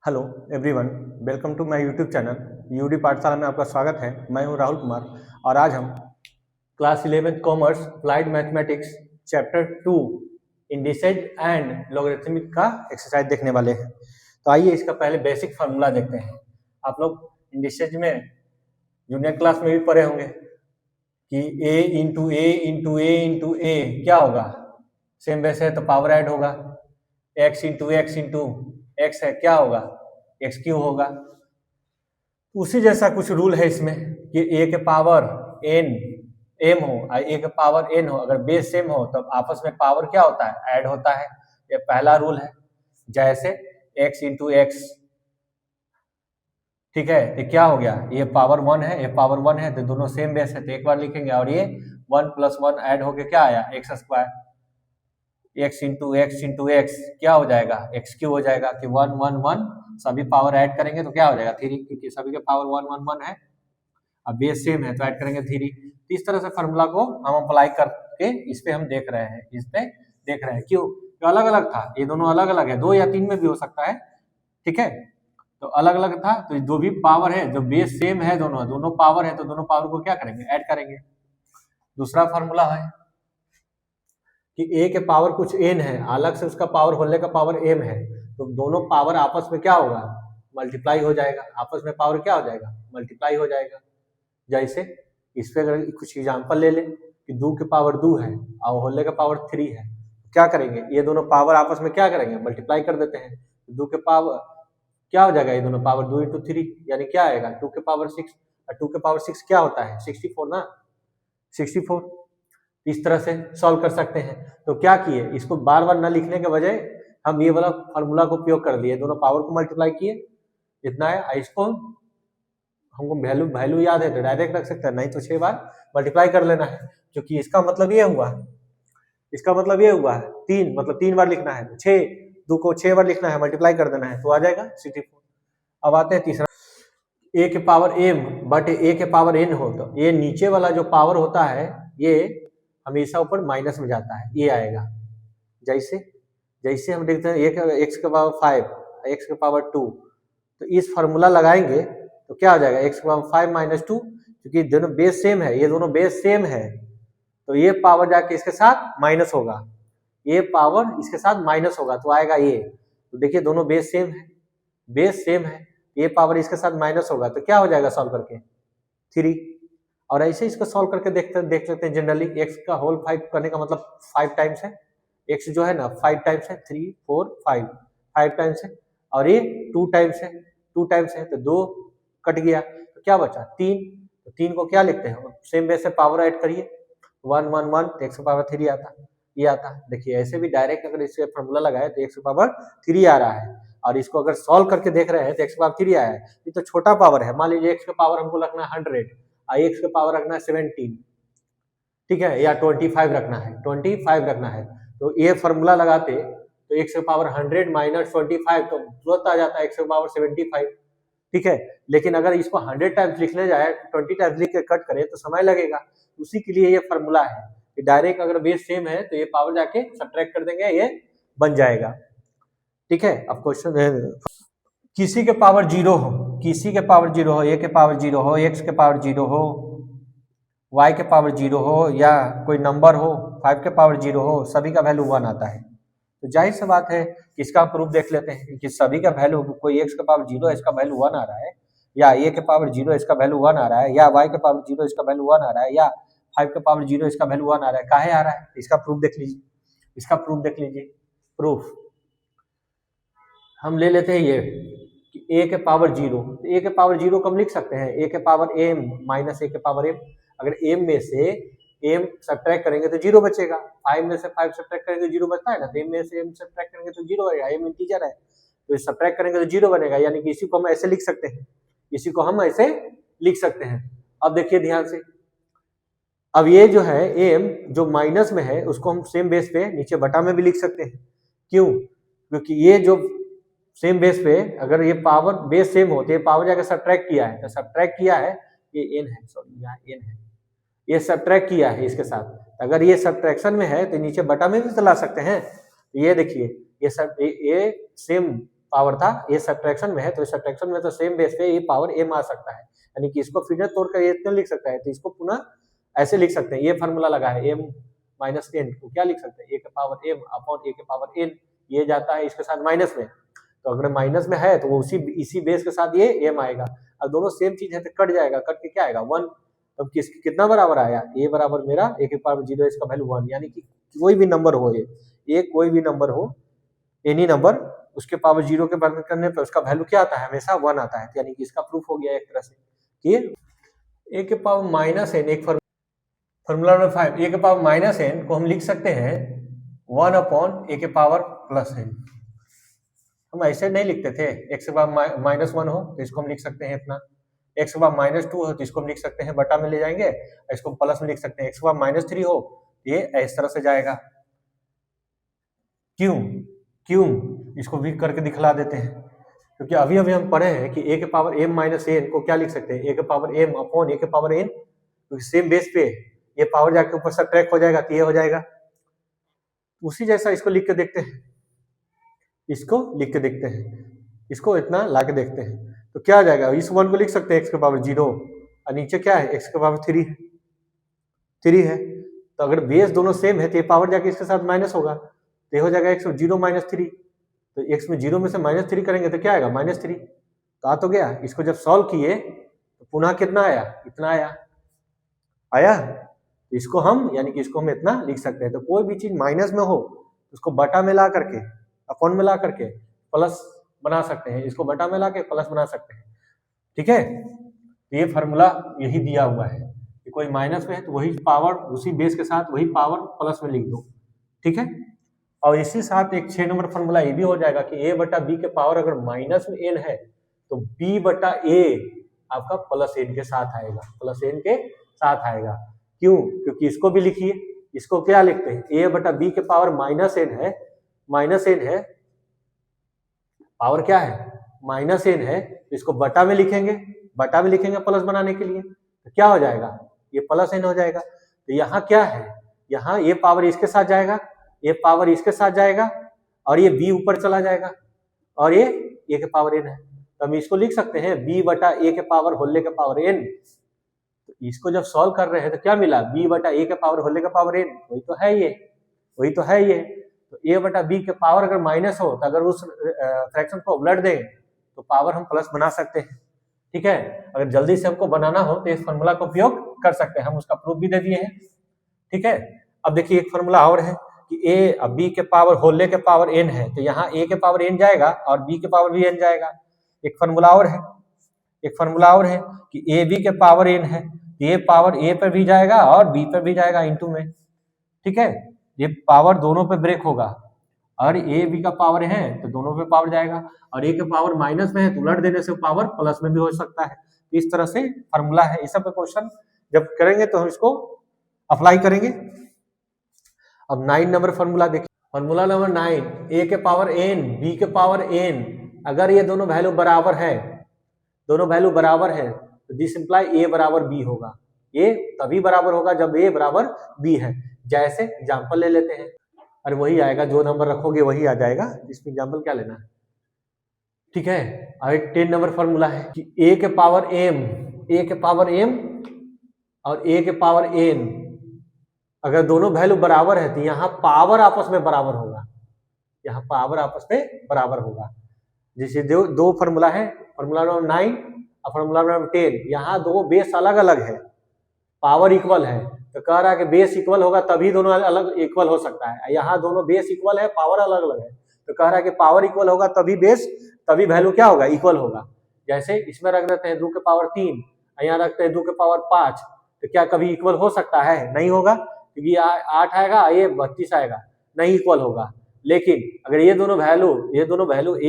Hello everyone, welcome to my YouTube channel UD Pathshala में आपका स्वागत है। मैं हूं राहुल कुमार और आज हम class 11th commerce applied mathematics chapter 2 indices and logarithmic का एक्सरसाइज देखने वाले हैं। तो आइए इसका पहले बेसिक फार्मूला देखते हैं। आप लोग इंडिसेज में जूनियर क्लास में भी पढ़े होंगे कि a into a into a into a क्या होगा, सेम बेस है तो पावर ऐड होगा। x इंटू एक्स है क्या होगा, एक्स क्यू होगा। उसी जैसा कुछ रूल है इसमें कि a के पावर n m हो और a के पावर n हो, अगर बेस सेम हो तो आपस में पावर क्या होता है, ऐड होता है। ये पहला रूल है। जैसे x इंटू एक्स, ठीक है, ये क्या हो गया, ये पावर 1 है, ये पावर 1 है, तो दोनों सेम बेस है तो एक बार लिखेंगे और ये 1 प्लस 1 ऐड होके क्या आया, x square. X into x क्या हो जाएगा, एक्स क्यू हो जाएगा कि 1 1 1 सभी पावर ऐड करेंगे तो क्या हो जाएगा 3, क्योंकि सभी के पावर 1 1 1 है। अब बेस सेम है तो ऐड करेंगे 3। तो इस तरह से फार्मूला को हम अप्लाई करके इस पे हम देख रहे हैं, इस पे देख रहे हैं। क्यों, तो अलग अलग था, ये दोनों अलग अलग है, 2 या 3 में भी हो सकता है, ठीक है। तो अलग अलग था, तो जो भी पावर है, जो बेस सेम है, दोनों पावर है, तो दोनों पावर को क्या करेंगे, ऐड करेंगे। दूसरा फार्मूला है कि a के पावर कुछ n है, अलग से उसका पावर होने का पावर m है, तो दोनों पावर आपस में क्या होगा, मल्टीप्लाई हो जाएगा। आपस में पावर क्या हो जाएगा, मल्टीप्लाई हो जाएगा। जैसे इस पे अगर कुछ एग्जांपल ले लें कि 2 के पावर 2 है और होने का पावर 3 है, क्या करेंगे, ये दोनों पावर आपस में क्या करेंगे, मल्टीप्लाई कर देते हैं। 2 के पावर क्या हो जाएगा, ये दोनों पावर 2 इंटू 3 यानी क्या आएगा 2 के पावर 6, और 2 के पावर 6 क्या होता है 64 ना, 64। इस तरह से सॉल्व कर सकते हैं। तो क्या किए, इसको बार बार न लिखने के बजाय हम ये वाला फार्मूला को उपयोग कर लिए, दोनों पावर को मल्टीप्लाई किए, इतना है। इसको हमको वैल्यू वैल्यू याद है तो डायरेक्ट रख सकते हैं, नहीं तो 6 बार मल्टीप्लाई कर लेना है, क्योंकि इसका मतलब ये हुआ, इसका मतलब ये हुआ है 3, मतलब 3 बार लिखना है, 6 2 को 6 बार लिखना है, मल्टीप्लाई कर देना है तो आ जाएगा 64। अब आते हैं तीसरा, a के पावर m बट a के पावर n हो, तो ये नीचे वाला जो पावर होता है ये हमेशा ऊपर माइनस में जाता है, ये आएगा। जैसे जैसे हम देखते हैं एक्स के पावर 5 एक्स के पावर 2, तो इस फॉर्मूला लगाएंगे तो क्या हो जाएगा, एक्स के पावर 5 माइनस 2, क्योंकि दोनों बेस सेम है, ये दोनों बेस सेम है, तो ये पावर जाके इसके साथ माइनस होगा, ये पावर इसके साथ माइनस होगा तो आएगा ये। तो देखिए दोनों बेस सेम है, बेस सेम है, ये पावर इसके साथ माइनस होगा तो क्या हो जाएगा सॉल्व करके 3। और ऐसे इसको सॉल्व करके देख सकते हैं। जनरली x का होल 5 करने का मतलब 5 टाइम्स है, x जो है ना 5 टाइम्स है, 3 4 5 5 टाइम्स है, और ये 2 टाइम्स है, 2 टाइम्स है तो 2 कट गया तो क्या बचा 3। तो 3 को क्या लिखते हैं, सेम बेस से पावर ऐड करिए, 1 1 1 तो x की पावर 3 आता, ये आता। देखिए ऐसे भी डायरेक्ट अगर इससे फार्मूला लगाए तो x की पावर 3 आ रहा है, और इसको अगर सॉल्व करके देख रहे हैं तो x की पावर 3 आया है। ये तो छोटा पावर है, मान लीजिए x का पावर हमको रखना है 100, x का पावर रखना है 17, ठीक है, या 25 रखना है, 25 रखना है, तो ये फार्मूला लगाते तो x की पावर 100 माइनस 25 तो तुरंत आ जाता है x की पावर 75, ठीक है। लेकिन अगर इसको 100 टाइम्स लिखने जाए, 20 टाइम्स लिख के कट करें तो समय लगेगा, उसी के लिए ये फार्मूला है कि डायरेक्ट अगर बेस सेम है तो ये पावर जाके सब्ट्रैक्ट कर देंगे, ये बन जाएगा, ठीक है। अब क्वेश्चन, किसी के पावर 0 हो, किसी के पावर 0 हो, a के पावर 0 हो, x के पावर 0 हो, y के पावर 0 हो, या कोई नंबर हो 5 के पावर 0 हो, सभी का वैल्यू 1 आता है। तो जाहिर सी बात है कि इसका प्रूफ देख लेते हैं कि सभी का वैल्यू, कोई x के पावर 0 है इसका वैल्यू 1 आ रहा है, या a के पावर 0 इसका वैल्यू 1 आ रहा है, या y के पावर 0 इसका वैल्यू 1 आ रहा है, या 5 के पावर 0 इसका वैल्यू 1 आ रहा है, काहे आ रहा है, इसका प्रूफ देख लीजिए, इसका प्रूफ देख लीजिए। प्रूफ हम ले लेते हैं ये कि a के पावर 0, तो a के पावर 0 को हम लिख सकते हैं a के पावर m माइनस a के पावर m। अगर m में से m सब्ट्रैक्ट करेंगे तो 0 बचेगा, 5 में से 5 सब्ट्रैक्ट करेंगे तो 0 बचता है ना, तो m में से m सब्ट्रैक्ट करेंगे तो 0 बनेगा, m इंटीजर है तो सब्ट्रैक्ट करेंगे तो 0 बनेगा, यानी कि इसी को हम ऐसे लिख सकते हैं, इसी को हम ऐसे लिख सकते हैं। अब देखिए ध्यान से, अब ये जो है m जो माइनस में है उसको हम सेम बेस पे नीचे बटा में भी लिख सकते हैं। क्यों, क्योंकि ये जो सेम बेस पे अगर ये पावर बेस सेम होते, पावर जाकर सब्ट्रैक्ट किया है, तो सब्ट्रैक्ट किया है, ये n है, सॉरी यहाँ n है, ये सब्ट्रैक्ट किया है इसके साथ, अगर ये सब्ट्रैक्शन में है तो नीचे बटा में भी चला सकते हैं। ये देखिए ये सब ये सेम पावर था, ये सब्ट्रैक्शन में है, तो सब्ट्रैक्शन में तो सेम बेस पे ये पावर m आ सकता है, यानी कि इसको फिर तोड़कर ये इतना लिख सकता है, तो इसको पुनः ऐसे लिख सकते हैं, ये फार्मूला लगा है m माइनस n को क्या लिख सकते हैं, a के पावर m अपॉन a के पावर n, ये जाता है इसके साथ माइनस में, तो अगर माइनस में है तो वो इसी बेस के साथ ये m आएगा, अब दोनों सेम चीज है तो कट जाएगा, कट के क्या आएगा 1, तब कितना बराबर आया, a बराबर मेरा a के पावर 0, इसका वैल्यू 1, यानी कि कोई भी नंबर हो, ये कोई भी नंबर हो, एनी नंबर, उसके पावर 0 के बराबर करने पर उसका वैल्यू क्या आता है, हमेशा 1 आता है, यानी कि इसका प्रूफ हो गया एक तरह से कि a के पावर माइनस n, एक फॉर्मूला नंबर 5, a के पावर माइनस n को हम लिख सकते हैं 1 अपॉन a के पावर प्लस n। हम ऐसे नहीं लिखते थे, x के पावर माइनस 1 हो तो इसको हम लिख सकते हैं इतना, x के पावर माइनस 2 हो तो इसको हम लिख सकते हैं बटा में ले जाएंगे, इसको प्लस में लिख सकते हैं, x के पावर माइनस 3 हो ये इस तरह से जाएगा, क्यों इसको भी करके दिखला देते हैं, क्योंकि अभी हम पढ़े हैं कि a के पावर m माइनस n को क्या लिख सकते हैं, a के पावर m अपॉन a के पावर n, क्योंकि सेम बेस पे ये पावर जाके ऊपर सब्ट्रैक्ट हो जाएगा तो ये हो जाएगा, उसी जैसा इसको लिख के देखते हैं, इसको इतना ला के देखते हैं, तो क्या आ जाएगा, इस 1 को लिख सकते हैं x के पावर 0 और नीचे क्या है x के पावर 3 है, तो अगर बेस दोनों सेम है तो ये पावर जाके इसके साथ माइनस होगा, तो ये हो जाएगा x 0 माइनस 3, तो x में 0 में से माइनस 3 करेंगे तो क्या आएगा -3, तो आ तो गया, इसको जब सॉल्व किए तो पुनः कितना आया, इतना आया, इसको हम यानी कि इसको हम इतना लिख सकते हैं, तो कोई भी चीज माइनस में हो उसको बटा में ला करके अपॉन में ला करके प्लस बना सकते हैं, इसको बटा में ला के प्लस बना सकते हैं, ठीक है, तो ये फार्मूला यही दिया हुआ है कि कोई माइनस में है तो वही पावर उसी बेस के साथ वही पावर प्लस में लिख दो, ठीक है, और इसी साथ एक 6 नंबर फार्मूला ये भी हो जाएगा कि a बटा b के पावर अगर माइनस में n है तो b बटा a आपका प्लस n के साथ आएगा, क्यों, क्योंकि इसको भी लिखिए, इसको क्या लिखते हैं, a बटा b के पावर माइनस n है, पावर क्या है माइनस n है, तो इसको बटा में लिखेंगे प्लस बनाने के लिए, तो क्या हो जाएगा, ये प्लस n हो जाएगा, तो यहाँ क्या है, यहाँ ये पावर इसके साथ जाएगा, ये पावर इसके साथ जाएगा और ये b ऊपर चला जाएगा और ये a के पावर n है, तो हम इसको लिख सकते हैं b बटा a के पावर होले के पावर n, तो इसको जब सॉल्व कर रहे हैं तो क्या मिला, b बटा a के पावर होले के पावर n, वही तो है ये, तो a बटा b के पावर अगर माइनस हो तो अगर उस फ्रैक्शन को उलट दें तो पावर हम प्लस बना सकते हैं, ठीक है, अगर जल्दी से हमको बनाना हो तो इस फार्मूला का उपयोग कर सकते हैं, हम उसका प्रूफ भी दे दिए हैं, ठीक है। अब देखिए एक फार्मूला और है कि a b के पावर होले के पावर n है, तो यहाँ a के पावर n जाएगा और b के पावर भी n जाएगा, एक फार्मूला और है कि a b के पावर n है, ये पावर a पर भी जाएगा और b पर भी जाएगा इनटू में, ठीक है, ये पावर दोनों पे ब्रेक होगा, और a b का पावर है तो दोनों पे पावर जाएगा, और a के पावर माइनस में है तो उलट देने से पावर प्लस में भी हो सकता है, इस तरह से फार्मूला है, इस सब पे क्वेश्चन जब करेंगे तो हम इसको अप्लाई करेंगे। अब 9 नंबर फार्मूला देखिए, फार्मूला नंबर 9, a के पावर n b के पावर n, अगर ये दोनों वैल्यू बराबर है तो दिस इंप्लाई a बराबर b होगा, ये तभी बराबर होगा जब a बराबर b है, जैसे एग्जांपल ले लेते हैं, अरे वही आएगा जो नंबर रखोगे वही आ जाएगा, इसमें एग्जांपल क्या लेना है, ठीक है। अब एक 10 नंबर फार्मूला है कि a के पावर m और a के पावर n, अगर दोनों वैल्यू बराबर है तो यहाँ पावर आपस में बराबर होगा, जैसे दो फार्मूला है, फार्मूला नंबर 9 और फार्मूला नंबर 10, यहाँ दो बेस अलग अलग है, पावर इक्वल है, तो कह रहा है कि बेस इक्वल होगा तभी दोनों अलग इक्वल हो सकता है, यहाँ दोनों बेस इक्वल है पावर अलग अलग है, तो कह रहा है कि पावर इक्वल होगा तभी वैल्यू क्या होगा, इक्वल होगा, जैसे इसमें रख देते हैं 2 के पावर 3, यहाँ रखते हैं 2 के पावर 5, तो क्या कभी इक्वल हो सकता है, नहीं होगा, क्योंकि 8 आएगा ये 32 आएगा, नहीं इक्वल होगा, लेकिन अगर ये दोनों वैल्यू a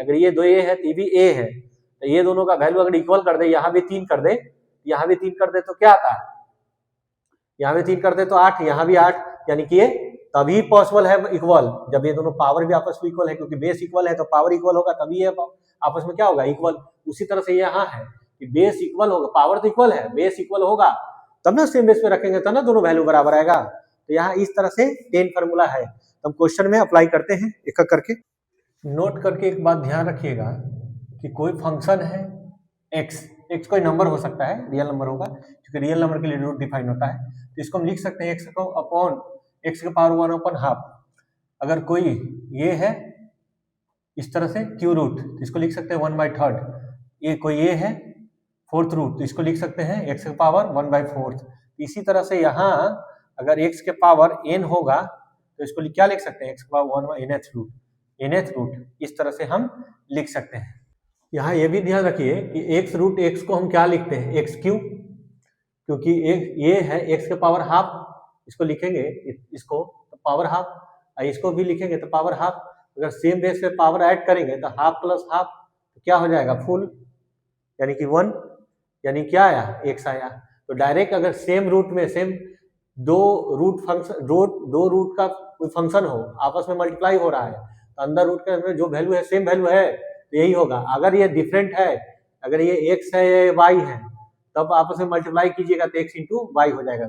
अगर ये दो a है तो भी a है, तो ये दोनों का वैल्यू अगर इक्वल कर दे, यहाँ भी 3 कर दे तो क्या आता है, यहाँ भी 3 कर दे तो 8, यहाँ भी 8, यानी कि ये तभी पॉसिबल है इक्वल जब ये दोनों पावर भी आपस में इक्वल है, क्योंकि बेस इक्वल है तो पावर इक्वल होगा तभी ये आपस में क्या होगा, इक्वल। उसी तरह से यहाँ है कि बेस इक्वल होगा, पावर तो इक्वल है, बेस इक्वल होगा तब ना सेम बेस में रखेंगे तब ना दोनों वैल्यू बराबर आएगा, तो यहाँ इस तरह से 10 फार्मूला है, तो हम क्वेश्चन में अप्लाई करते हैं एक एक करके। नोट करके एक बात ध्यान रखिएगा कि कोई फंक्शन है एक्स कोई नंबर हो सकता है, रियल नंबर होगा क्योंकि रियल नंबर के लिए रूट डिफाइन होता है, तो इसको हम लिख सकते हैं एक्स को अपॉन एक्स के पावर 1 अपॉन हाफ। अगर कोई ये है इस तरह से क्यू रूट, तो इसको लिख सकते हैं 1/3। ये कोई ये है फोर्थ रूट, तो इसको लिख सकते हैं एक्स के पावर 1/4। इसी तरह से यहाँ अगर एक्स के पावर n होगा तो इसको क्या लिख सकते हैं, एक्स के पावर 1/nth रूट, इस तरह से हम लिख सकते हैं। यहाँ ये भी ध्यान रखिए कि एक्स रूट एक्स को हम क्या लिखते हैं, एक्स क्यू, क्योंकि ये है एक्स के पावर हाफ, इसको लिखेंगे इसको तो पावर हाफ, इसको भी लिखेंगे तो पावर हाफ। अगर सेम बेस पे पावर ऐड करेंगे तो हाफ प्लस हाफ तो क्या हो जाएगा, फुल, यानी कि 1, यानी क्या आया, एक्स आया। तो डायरेक्ट अगर सेम रूट में सेम दो रूट का कोई फंक्शन हो, आपस में मल्टीप्लाई हो रहा है, तो अंदर रूट के अंदर जो वैल्यू है सेम वैल्यू है तो यही होगा। अगर ये डिफरेंट है, अगर ये एक्स है या वाई है, तब आपस में मल्टीप्लाई कीजिएगा तो एक्स इंटू वाई हो जाएगा,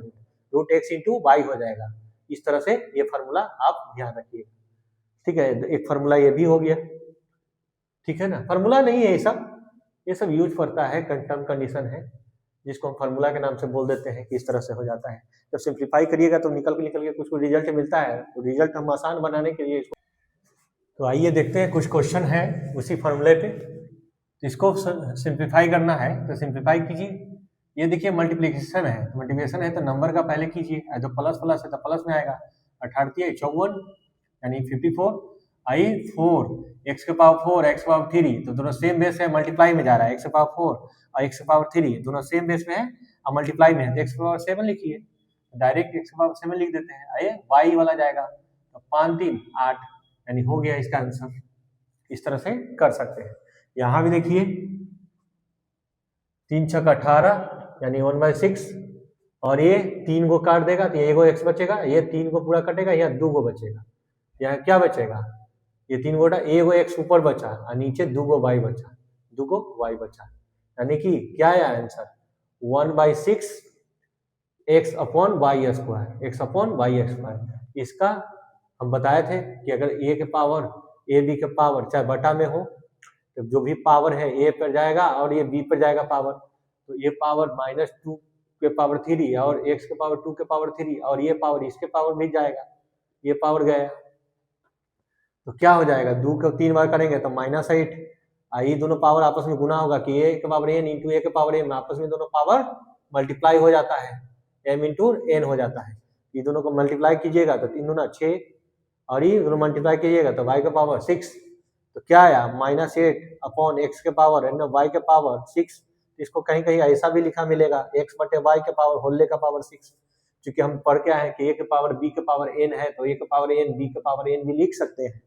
रूट एक्स इंटू वाई हो जाएगा। इस तरह से ये फार्मूला आप ध्यान रखिए, ठीक है। एक फार्मूला ये भी हो गया, ठीक है ना। फार्मूला नहीं है ये सब यूज करता है, टर्म कंडीशन है जिसको हम फार्मूला के नाम से बोल देते हैं कि इस तरह से हो जाता है। जब सिंप्लीफाई करिएगा तो निकल के कुछ रिजल्ट मिलता है, तो रिजल्ट हम आसान बनाने के लिए इसको, तो आइए देखते हैं कुछ क्वेश्चन है उसी फार्मूले पे। इसको सिंप्लीफाई करना है तो सिंप्लीफाई कीजिए। ये देखिए मल्टीप्लिकेशन है, मल्टीप्लिकेशन है तो नंबर का पहले कीजिए, जो प्लस प्लस है तो प्लस में आएगा, 38 54 यानी 54 आई 4 एक्स के पावर 4 एक्स पावर 3, तो दोनों सेम बेस है, मल्टीप्लाई में जा रहा है, एक्स के पावर 4 और एक्स के पावर 3 दोनों सेम बेस में है और मल्टीप्लाई में है, तो एक्स के पावर 7 लिखिए, डायरेक्ट एक्स के पावर 7 लिख देते हैं, आइए वाई वाला जाएगा तो 5 3 8 यानी हो गया इसका आंसर। इस तरह से कर सकते हैं। यहाँ भी देखिए 3 6 18 यानी 1/6, और ये 3 को काट देगा तो ये 1 एक्स बचेगा, ये 3 को पूरा कटेगा, यहाँ 2 को बचेगा, यहाँ क्या बचेगा, ये 3 गोटा 1 एक्स ऊपर बचा और नीचे 2 वाई बचा, 2 वाई बचा, यानी कि क्या आया answer 1/6 x upon y square, x upon y square. इसका हम बताए थे कि अगर ए के पावर ए बी के पावर चाहे बटा में हो तो जो भी पावर है ए पर जाएगा और ये बी पर जाएगा पावर, तो ये पावर -2 के पावर 3 और एक्स के पावर 2 के पावर 3 और ये पावर इसके पावर भी जाएगा, ये पावर गया तो क्या हो जाएगा, 2 को 3 बार करेंगे तो -8, ये दोनों पावर आपस में गुना होगा कि ए के पावर एन इंटू ए के पावर एम, आपस में दोनों पावर मल्टीप्लाई हो जाता है, m इंटू एन हो जाता है। ये दोनों को मल्टीप्लाई कीजिएगा तो 3 दूना 6 और ये दोनों मल्टीप्लाई कीजिएगा तो y का पावर 6, तो क्या आया -8 अपॉन एक्स के पावर एन वाई के पावर 6। इसको कहीं कहीं ऐसा भी लिखा मिलेगा x बटे वाई के पावर होल का पावर 6, क्योंकि हम पढ़ के आए हैं कि a के पावर b के पावर n है तो a के पावर n b के पावर n भी लिख सकते हैं,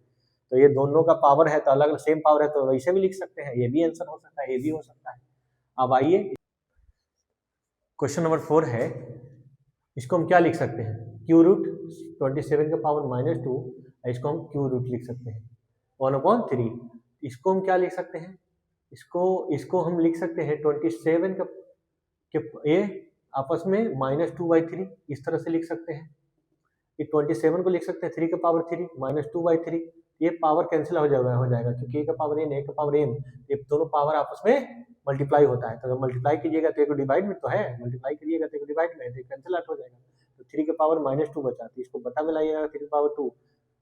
तो ये दोनों का पावर है तो अलग अलग सेम पावर है तो वैसे भी लिख सकते हैं, ये भी आंसर हो सकता है, ये भी हो सकता है। अब आइए क्वेश्चन नंबर 4 है, इसको हम क्या लिख सकते हैं, क्यू रूट 27 के पावर -2, इसको हम क्यू रूट लिख सकते हैं 1/3। इसको हम क्या लिख सकते हैं, इसको हम लिख सकते हैं 27 के ए आपस में -2/3, इस तरह से लिख सकते हैं। ये 27 को लिख सकते हैं 3 के पावर 3 -2/3, ये पावर कैंसिल हो जाएगा क्योंकि ए का पावर एन ए का पावर एम, ये दोनों पावर आपस में मल्टीप्लाई होता है, तो अगर मल्टीप्लाई कीजिएगा तो एक डिवाइड में तो है, मल्टीप्लाई करिएगा तो एक डिवाइड में है, तो कैंसिल आउट हो जाएगा, तो 3 के पावर -2 बचा, तो इसको बटा में लाइएगा 3 के पावर 2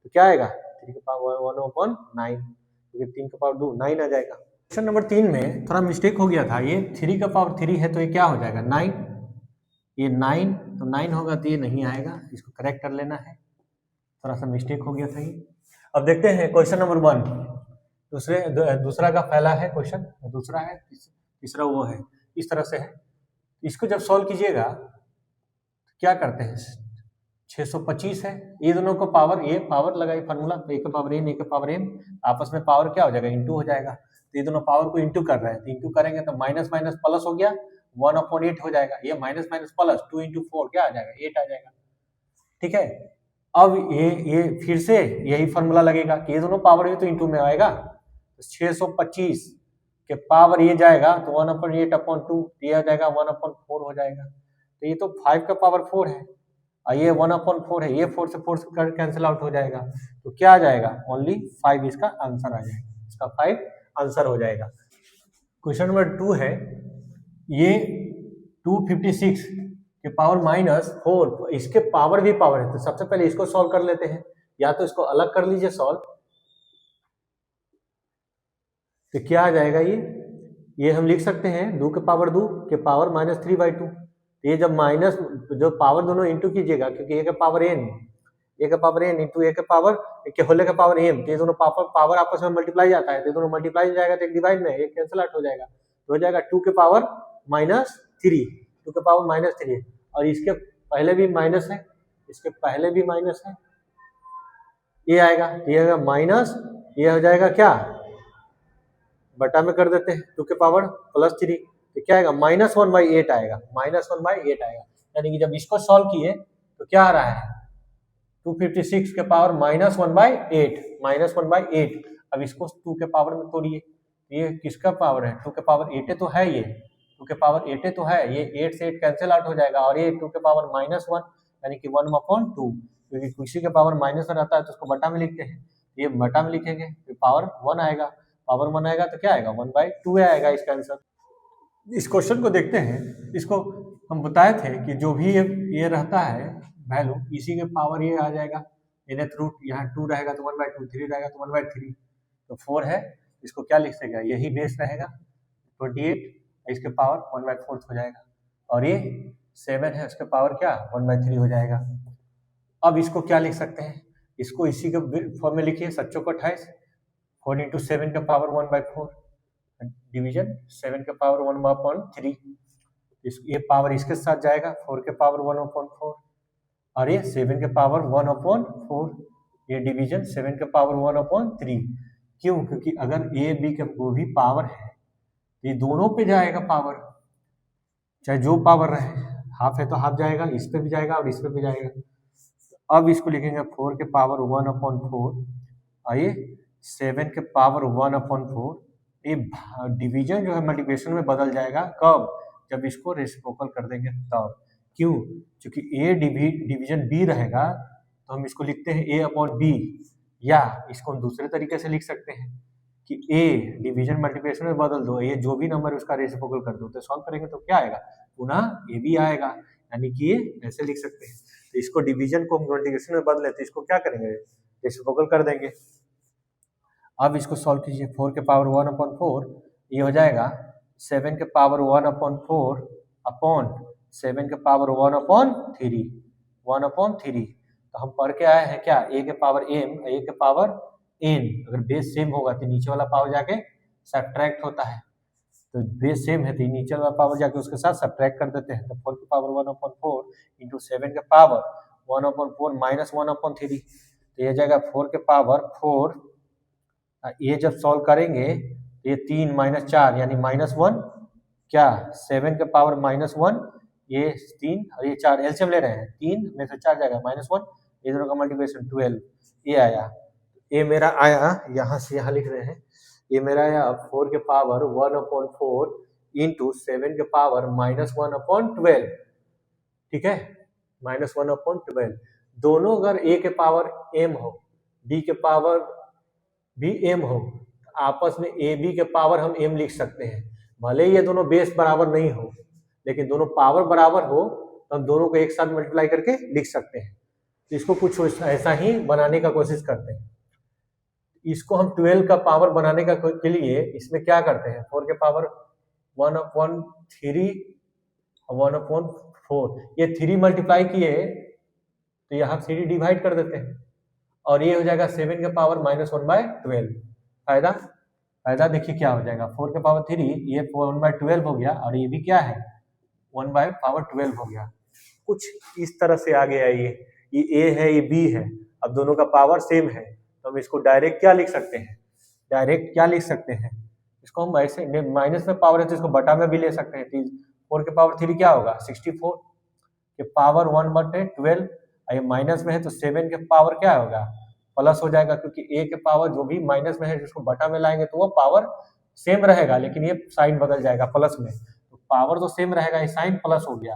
तो क्या आएगा 3 के पावर 1/9, क्योंकि 3 के पावर 2 9 आ जाएगा। क्वेश्चन नंबर 3 में थोड़ा मिस्टेक हो गया था, ये 3 का पावर 3 है तो ये क्या हो जाएगा 9, ये 9 तो 9 होगा तो ये नहीं आएगा, इसको करेक्ट कर लेना है, थोड़ा सा मिस्टेक हो गया था ये। अब देखते हैं क्वेश्चन नंबर 1, दूसरा का पहला है क्वेश्चन, दूसरा है, तीसरा वो है, इस तरह से है। इसको जब सॉल्व कीजिएगा तो क्या करते हैं, 625 है, ये दोनों को पावर, ये पावर लगाई फार्मूला, ए के पावर एन ए के पावर एम, आपस में पावर क्या हो जाएगा इंटू हो जाएगा, तो ये दोनों पावर को इंटू कर रहे हैं, तो इंटू करेंगे तो माइनस माइनस प्लस हो गया 1/8 हो जाएगा, ये माइनस माइनस प्लस 2 × 4 क्या आ जाएगा 8 आ जाएगा, ठीक है। अब ये फिर से यही फार्मूला लगेगा कि ये दोनों पावर ये तो इंटू में आएगा, तो 625 के पावर ये जाएगा तो 1/8/2, ये आ जाएगा 1/4 हो जाएगा, तो ये तो 5 का पावर 4 है, और ये 1/4 है, ये 4 से 4 कैंसिल आउट हो जाएगा, तो क्या आ जाएगा ओनली 5 इसका आंसर आ जाएगा, इसका 5 आंसर हो जाएगा। क्वेश्चन नंबर 2 है, ये 256 के पावर -4, इसके पावर भी पावर है, तो सबसे पहले इसको सॉल्व कर लेते हैं, या तो इसको अलग कर लीजिए सॉल्व, तो क्या आ जाएगा ये हम लिख सकते हैं 2 के पावर 2 के पावर -3/2, ये जब माइनस जो पावर दोनों इंटू कीजिएगा, क्योंकि ए के पावर n इंटू ए के पावर के होले के पावर m, तो ये दोनों पावर आपस में मल्टीप्लाई जाता है, तो ये दोनों मल्टीप्लाई हो जाएगा, तो एक डिवाइड में एक कैंसिल आउट हो जाएगा, तो हो जाएगा 2 के पावर -3, और इसके पहले भी माइनस है, इसके पहले भी माइनस है, ये आएगा, ये आएगा माइनस, ये हो जाएगा क्या बटा में कर देते हैं 2 के पावर +3, तो क्या आएगा -1/8 आएगा, -1/8 आएगा, यानी कि जब इसको सॉल्व किए तो क्या आ रहा है 256 के पावर -1/8, अब इसको 2 के पावर में तोड़िए, ये किसका पावर है 2 के पावर 8 तो है, ये 2 के पावर 8 तो है, ये 8 से 8 कैंसिल आउट हो जाएगा, और ये 2 के पावर -1 यानी कि 1/2, क्योंकि किसी के पावर माइनस में रहता है तो उसको बटा में लिखते हैं, ये बटा में लिखेंगे तो पावर 1 आएगा, पावर 1 आएगा तो क्या आएगा 1/2 आएगा इसका आंसर। इस क्वेश्चन को देखते हैं, इसको हम बताए थे कि जो भी ये रहता है वैल्यू, इसी के पावर ये आ जाएगा, nth रूट, यहाँ 2 रहेगा तो 1/2, 3 रहेगा तो 1/3, तो 4 है, इसको क्या लिख सकेगा, यही बेस रहेगा 28, इसके पावर 1/4 हो जाएगा, और ये 7 है, उसके पावर क्या 1/3 हो जाएगा। अब इसको क्या लिख सकते हैं, इसको इसी के फॉर्म में लिखिए, 7 चौक 28, 4 × 7 का पावर 1/4, डिवीजन 7 के पावर 1/3, ये पावर इसके साथ जाएगा, 4 के पावर 1/4, और ये 7 के पावर 1/4, ये डिवीजन 7 के पावर 1/3, क्यों, क्योंकि अगर ए बी के वो भी पावर है, ये दोनों पे जाएगा पावर, चाहे जो पावर रहे, हाफ है तो हाफ जाएगा, इस पे भी जाएगा और इस पे भी जाएगा। अब इसको लिखेंगे 4 के पावर 1/4, और ये 7 के पावर 1/4, ये डिवीजन जो है मल्टीप्लिकेशन में बदल जाएगा, कब, जब इसको रेसिप्रोकल कर देंगे तब, क्यों, क्योंकि ए डिवीजन बी रहेगा, तो हम इसको लिखते हैं a/b, या इसको हम दूसरे तरीके से लिख सकते हैं कि ए डिवीजन मल्टीप्लिकेशन में बदल दो, ये जो भी नंबर उसका रेसिप्रोकल कर दो, तो सॉल्व करेंगे तो क्या आएगा, पुनः ए भी आएगा, यानी कि ये ऐसे लिख सकते हैं, तो इसको डिवीजन को मल्टीप्लिकेशन में बदले तो इसको क्या करेंगे रेसिप्रोकल कर देंगे। अब इसको सॉल्व कीजिए, 4 के पावर 1/4, ये हो जाएगा 7 के पावर 1/4 अपॉन 7 के पावर 1/3, तो हम पढ़ के आए हैं क्या, a के पावर m, a के पावर n, अगर बेस सेम होगा तो नीचे वाला पावर जाके सब्ट्रैक्ट होता है, तो बेस सेम है तो नीचे वाला पावर जाके उसके साथ सब्ट्रैक्ट कर देते हैं, तो 4 के पावर 1/4 इंटू 7 के पावर 1/4 -1/3, तो ये जाएगा 4 के पावर 4, ये जब सॉल्व करेंगे तो ये 3 - 4 यानी -1, क्या 7 के पावर -1, ये 3 और ये 4 एलसीएम ले रहे हैं, 3 में से 4 जाएगा -1, ये दोनों का मल्टीप्लिकेशन 12, ये आया, ये मेरा आया, यहाँ से यहाँ लिख रहे हैं, ये मेरा आया 4 के पावर 1/4 इंटू 7 के पावर -1/12, ठीक है, -1/12, दोनों अगर a के पावर m हो, b के पावर भी m हो, आपस में a b के पावर हम m लिख सकते हैं, भले ये दोनों बेस बराबर नहीं हो, लेकिन दोनों पावर बराबर हो तो हम दोनों को एक साथ मल्टीप्लाई करके लिख सकते हैं, तो इसको कुछ ऐसा ही बनाने का कोशिश करते हैं। इसको हम 12 का पावर बनाने के लिए इसमें क्या करते हैं, 4 के पावर 1/3 1/4, ये 3 मल्टीप्लाई किए तो यहाँ 3 डिवाइड कर देते हैं, और ये हो जाएगा 7 के पावर -1/12, फायदा देखिए क्या हो जाएगा, 4 के पावर 3, ये 1/12 हो गया, और ये भी क्या है 1/12 हो गया, कुछ इस तरह से आ गया, ये a है, ये b है, अब दोनों का पावर सेम है, तो हम इसको डायरेक्ट क्या लिख सकते हैं, इसको हम ऐसे माइनस में पावर है तो इसको बटा में भी ले सकते हैं, 4 के पावर 3 क्या होगा 64 के पावर 1/12, ये माइनस में है तो 7 के पावर क्या होगा प्लस हो जाएगा, क्योंकि a के पावर जो भी माइनस में है जिसको बटा में लाएंगे तो वो पावर सेम रहेगा, लेकिन ये साइन बदल जाएगा प्लस में, तो पावर तो सेम रहेगा, ये साइन प्लस हो गया।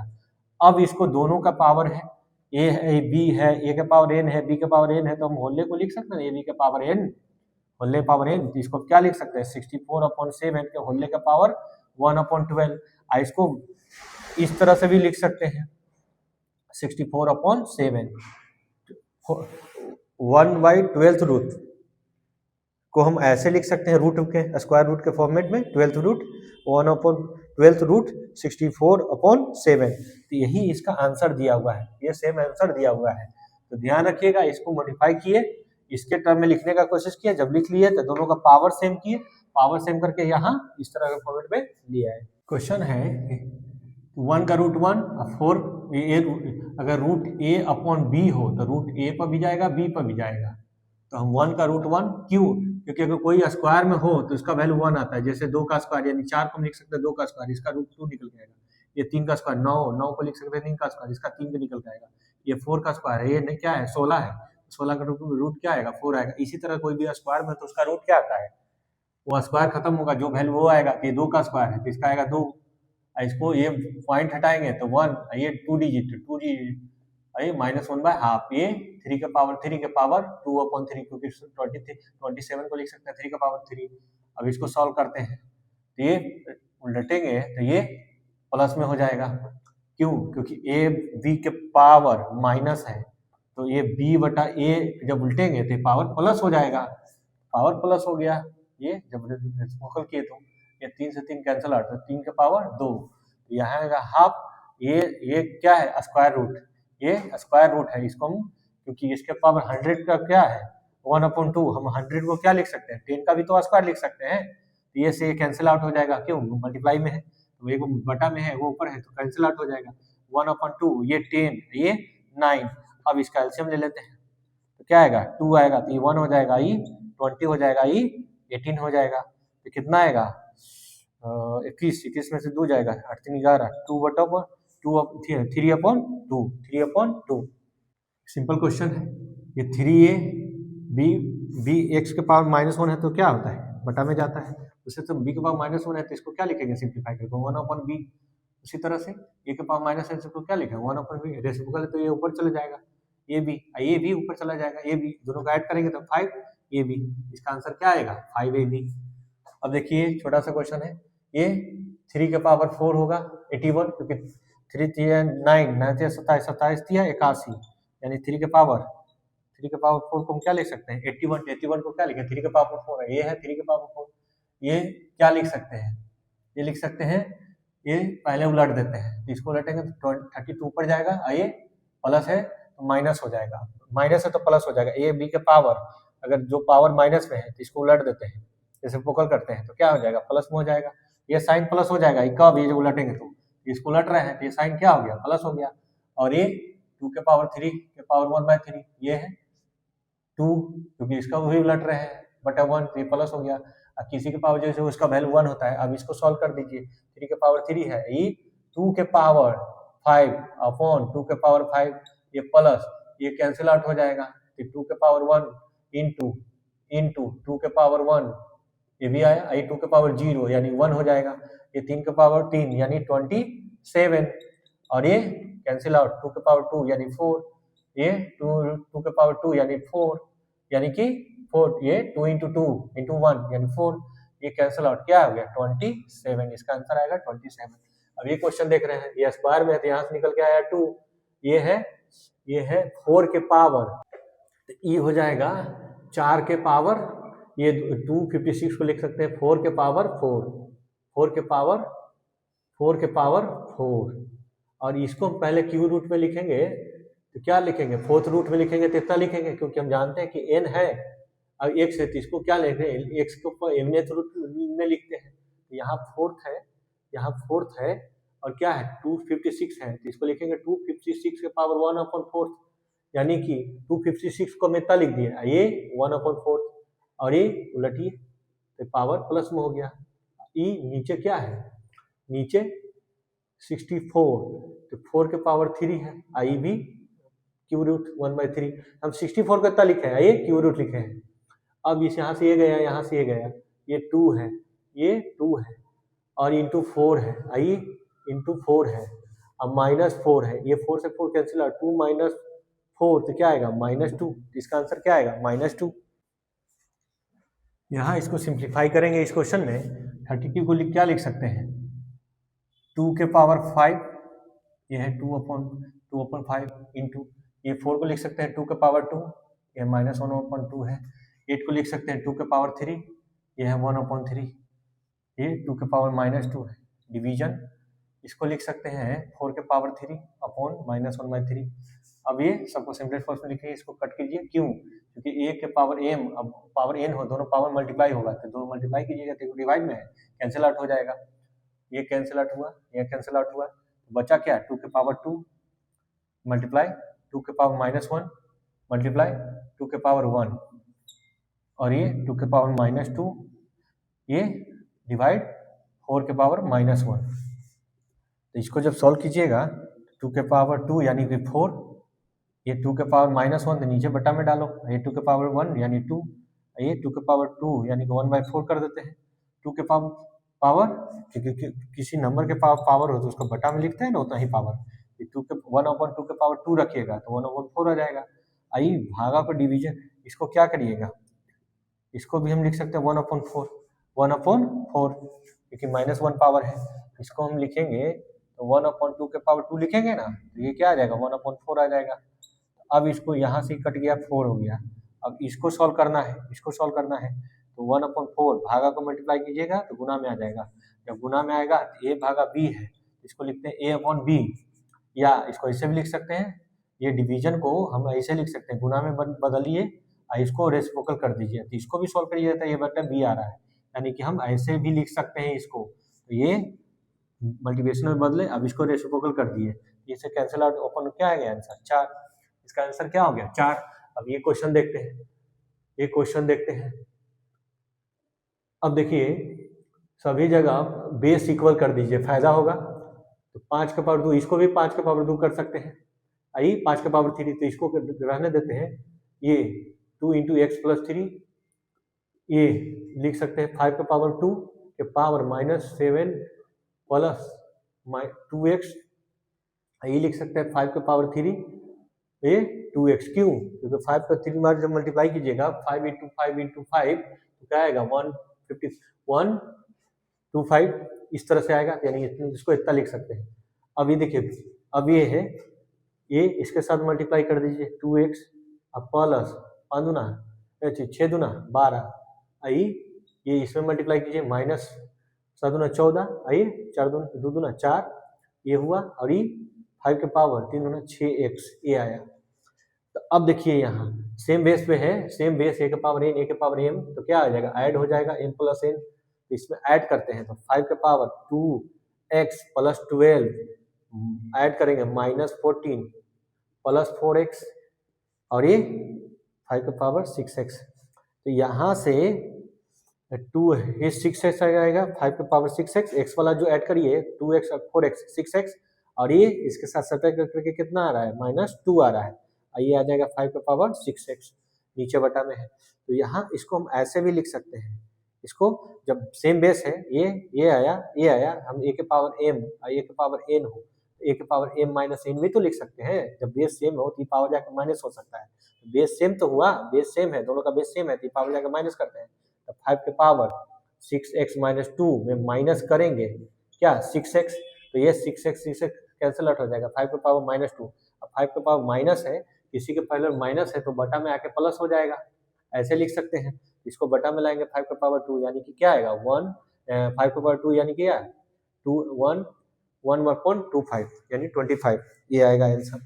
अब इसको दोनों का पावर है ए बी है, ए के पावर एन है, बी के पावर एन है, तो हम होले को लिख सकते हैं ए बी के पावर एन, होले पावर एन। तो इसको क्या लिख सकते हैं 64/7 के होले का पावर 1/12। इसको इस तरह से भी लिख सकते हैं 64/7 1/12 रूट को हम ऐसे लिख सकते हैं रूट के स्क्वायर रूट के फॉर्मेट में 12th रूट 1/12 रूट 64/7। तो यही इसका आंसर दिया हुआ है, ये सेम आंसर दिया हुआ है। तो ध्यान रखिएगा, इसको मॉडिफाई किए, इसके टर्म में लिखने का कोशिश किया, जब लिख लिए तो दोनों का पावर सेम किए, पावर सेम करके यहाँ इस तरह के फॉर्मेट में लिया है। क्वेश्चन है 1 का रूट 1 4 अगर रूट a अपॉन b हो तो रूट a पर भी जाएगा b पर भी जाएगा। तो हम 1 का रूट 1 क्यों, क्योंकि अगर कोई स्क्वायर में हो तो इसका वैल्यू 1 आता है। जैसे 2 का स्क्वायर यानी 4 को हम लिख सकते हैं 2 का स्क्वायर, इसका रूट 2 निकल जाएगा। ये 3 का स्क्वायर 9 को लिख सकते हैं 3 का स्क्वायर, इसका 3 भी निकल जाएगा। ये 4 का स्क्वायर है, ये क्या है 16 है, 16 का रूट क्या आएगा 4 आएगा। इसी तरह कोई भी स्क्वायर में तो उसका रूट क्या आता है, वो स्क्वायर खत्म होगा, जो वैल्यू वो आएगा। ये 2 का स्क्वायर है तो इसका आएगा 2, इसको ये पॉइंट हटाएंगे तो 1, ये 2 डिजिट ये -1/2, ये 3 के पावर 3 के पावर 2/3, क्योंकि 27 को लिख सकते हैं 3 के पावर 3। अब इसको सॉल्व करते हैं तो ये उलटेंगे तो ये प्लस में हो जाएगा। क्यों, क्योंकि ए बी के पावर माइनस है, तो ये b बटा a जब उल्टेंगे तो पावर प्लस हो जाएगा, पावर प्लस हो गया। ये जब रेसिप्रोकल किए तो ये 3 से 3 कैंसिल आउट, तो 3 के पावर 2, यहाँ आएगा हाफ। ये क्या है स्क्वायर रूट, ये स्क्वायर रूट है, इसको हम क्योंकि इसके पावर 100 का क्या है 1/2, हम 100 को क्या लिख सकते हैं 10 का भी तो स्क्वायर लिख सकते हैं। तो ये से कैंसिल आउट हो जाएगा, क्यों मल्टीप्लाई में है, तो एक बटा में है वो ऊपर है तो कैंसिल आउट हो जाएगा। 1/2 ये 10 ये 9। अब इसका एलसीएम ले लेते हैं तो क्या आएगा 2 आएगा, तो ये 1 हो जाएगा, ये 20 हो जाएगा, ये 18 हो जाएगा। तो कितना आएगा 21 में से 2 जाएगा 8 3 11 3/2। सिंपल क्वेश्चन है ये। 3a b x के पावर -1 है तो क्या होता है बटा में जाता है, उससे तो b के पावर -1 है तो इसको क्या लिखेंगे सिंप्लीफाई करके 1/b। उसी तरह से a के पावर -n से इसको क्या लिखेंगे 1/b, रेसिप्रोकल है तो ये ऊपर चला जाएगा, ये भी ऊपर चला जाएगा, ये भी दोनों को ऐड करेंगे तो 5ab। इसका आंसर क्या आएगा 5ab। अब देखिए छोटा सा क्वेश्चन है, ये 3 के पावर 4 होगा 81, क्योंकि 3 9 27 27 81, यानी 3 के पावर 4 को हम क्या लिख सकते हैं 81 को क्या लिखें 3 के पावर 4 है, ये है 3 के पावर 4। ये क्या लिख सकते हैं, ये लिख सकते हैं, ये पहले उलट देते हैं, तो इसको उलटेंगे तो 32 ऊपर जाएगा, ये प्लस है तो माइनस हो जाएगा, माइनस है तो प्लस हो जाएगा। ए बी के पावर अगर जो पावर माइनस में है तो इसको उलट देते हैं, जैसे फोकल करते हैं तो क्या हो जाएगा प्लस में हो जाएगा, ये साइन प्लस हो जाएगा। कब ये जो उलटेंगे तो इसको उलट रहे हैं तो ये साइन क्या हो गया प्लस हो गया, और ये 2 के पावर 3 के पावर 1/3 ये है 2, क्योंकि इसका वही उलट रहे हैं बटा 1 तो ये प्लस हो गया। अब किसी के पावर जैसे उसका वैल्यू 1 होता है, अब इसको सॉल्व कर दीजिए, 3 के पावर 3 है, ये 2 के पावर 5 अपॉन 2 के पावर 5, ये प्लस ये कैंसिल आउट हो जाएगा, तो 2 के पावर 1 इंटू 2 के पावर 1 ये भी आया, ये 2 के पावर 0 यानी 1 हो जाएगा, ये 3 के पावर 3 यानी 27, और ये कैंसिल आउट 2 के पावर 2 यानी 4, ये 2 के पावर 2 यानी 4, यानी कि 4, ये 2 इंटू 2 इंटू 1 यानी 4, ये कैंसिल आउट क्या हो गया 27। इसका आंसर आएगा 27। अब ये क्वेश्चन देख रहे हैं, ये स्क्वायर में है तो यहाँ से निकल के आया 2, ये है 4 के पावर, तो ये हो जाएगा 4 के पावर, ये 256 को लिख सकते हैं 4 के पावर 4 के पावर 4, और इसको हम पहले क्यू रूट में लिखेंगे तो क्या लिखेंगे 4th रूट में लिखेंगे तो इतना लिखेंगे, क्योंकि हम जानते हैं कि n है और x है तो इसको क्या लिखेंगे x को mth रूट में लिखते हैं, तो यहाँ 4th है और क्या है 256 है तो इसको लिखेंगे 256 के पावर 1/4, यानी कि 256 को मैं इतना लिख दिया, ये 1/4 और ये उलटिए तो पावर प्लस में हो गया। ई नीचे क्या है, नीचे 64 तो 4 के पावर 3 है, आई भी क्यू रूट 1/3, हम 64 को इतना लिखे हैं, ये क्यू रूट लिखे हैं। अब इस यहाँ से ये गया, यहाँ से ये गया, ये 2 है, ये 2 है और इंटू 4 है, आई इंटू 4 है, अब -4 है, ये 4 से 4 कैंसिल आउट, 2 - 4 तो क्या आएगा -2, इसका आंसर क्या आएगा -2। यहाँ इसको सिंप्लीफाई करेंगे इस क्वेश्चन में 32 को क्या लिख सकते हैं 2 के पावर 5, ये है 2/5 इंटू ये 4 को लिख सकते हैं 2 के पावर 2, ये -1/2 है। 8 को लिख सकते हैं 2 के पावर 3, ये है 1/3, ये 2 के पावर -2 है। डिवीजन इसको लिख सकते हैं 4 के पावर 3 अपॉन -1/3। अब ये सबको सिंपलेस्ट फॉर्म में लिखिए, इसको कट कीजिए, क्यों? क्योंकि a के पावर m अब पावर n हो, दोनों पावर मल्टीप्लाई होगा, तो दोनों मल्टीप्लाई कीजिएगा तो डिवाइड में है, कैंसिल आउट हो जाएगा, ये कैंसिल आउट हुआ, ये कैंसिल आउट हुआ, तो बचा क्या 2 के पावर 2 मल्टीप्लाई 2 के पावर -1 मल्टीप्लाई 2 के पावर 1 और ये 2 के पावर -2, ये डिवाइड 4 के पावर -1। तो इसको जब सॉल्व कीजिएगा 2 के पावर 2 यानी कि 4, ये 2 के पावर -1 तो नीचे बटा में डालो, ये 2 के पावर 1 यानी 2, ये 2 के पावर 2 यानी कि 1/4 कर देते हैं। 2 के पावर किसी नंबर के पावर हो तो उसको बटा में लिखते हैं ना, उतना ही पावर, 2 के 1/2 के पावर 2 रखिएगा तो 1/4 आ जाएगा। आई भागा को डिवीजन, इसको क्या करिएगा, इसको भी हम लिख सकते हैं 1/4, 1/4 क्योंकि -1 पावर है, इसको हम लिखेंगे तो 1/2 के पावर 2 लिखेंगे ना, तो ये क्या आ जाएगा 1/4 आ जाएगा। अब इसको यहाँ से कट गया 4 हो गया, अब इसको सॉल्व करना है, इसको सॉल्व करना है तो 1/4 भागा को मल्टीप्लाई कीजिएगा तो गुना में आ जाएगा, जब गुना में आएगा तो a भागा b है, इसको लिखते हैं a/b, या इसको ऐसे भी लिख सकते हैं, ये डिवीजन को हम ऐसे लिख सकते हैं, गुना में बदलिए और इसको रेसिप्रोकल कर दीजिए, तो इसको भी सॉल्व करिए तो ये बटा b आ रहा है, यानी कि हम ऐसे भी लिख सकते हैं इसको, तो ये मल्टीप्लिकेशन में बदले, अब इसको रेसिप्रोकल कर दिए, इसे कैंसिल आउट, ओपन क्या आ गया आंसर 4, इसका आंसर क्या हो गया 4। अब ये क्वेश्चन देखते हैं, ये क्वेश्चन देखते हैं। अब देखिए सभी जगह बेस इक्वल कर दीजिए, फायदा होगा, तो 5 के पावर 2, इसको भी 5 के पावर 2 कर सकते हैं, आई 5 के पावर 3, तो इसको रहने देते हैं, ये 2 × x + 3, ये लिख सकते हैं 5 के पावर 2 के पावर -7 प्लस 2x, ये लिख सकते हैं 5 के पावर 3 ये 2x, क्यों? क्योंकि 5 को 3 बार जब मल्टीप्लाई कीजिएगा 5 × 5 × 5 तो क्या आएगा 125 इस तरह से आएगा, यानी इसको इतना लिख सकते हैं। अब ये देखिए, अब ये है, ये इसके साथ मल्टीप्लाई कर दीजिए 2x अब प्लस 5 दूना 6 दूना 12, आई ये इसमें मल्टीप्लाई कीजिए -7 दूना 14, आई 4 2 दूना 4, ये हुआ, और ये 5 के पावर 3 दूना 6x, ये आया। तो अब देखिए यहाँ सेम बेस पे है, सेम बेस a के पावर n, a के पावर m, तो क्या आ जाएगा ऐड हो जाएगा m + n, तो इसमें ऐड करते हैं तो 5 के पावर 2x + 12 ऐड करेंगे -14 + 4x, और ये 5 के पावर 6x, तो यहाँ से 2 ये 6x आ जाएगा, 5 के पावर 6x, x वाला जो ऐड करिए 2x और 4x 6x, और ये इसके साथ सब्ट्रैक्ट करके कितना आ रहा है -2 आ रहा है, ये आ जाएगा 5 के पावर 6x, नीचे बटा में है। तो यहाँ इसको हम ऐसे भी लिख सकते हैं, इसको जब सेम बेस है, ये आया, हम a के पावर m और a के पावर n हो, a के पावर m - n भी तो लिख सकते हैं, जब बेस सेम हो तो ये पावर जाकर माइनस हो सकता है, बेस सेम तो हुआ, बेस सेम है, दोनों का बेस सेम है, तो पावर जाकर माइनस करते हैं, तो 5 के पावर 6x - 2 में माइनस करेंगे क्या 6x, तो ये 6x कैंसिल आउट हो जाएगा, 5 के पावर -2, अब 5 के पावर माइनस है, किसी के पहले माइनस है तो बटा में आके प्लस हो जाएगा, ऐसे लिख सकते हैं, इसको बटा में लाएंगे 5 के पावर 2 यानी कि क्या आएगा 5 के पावर 2 यानी कि क्या 1/25 यानी 25, ये आएगा आंसर।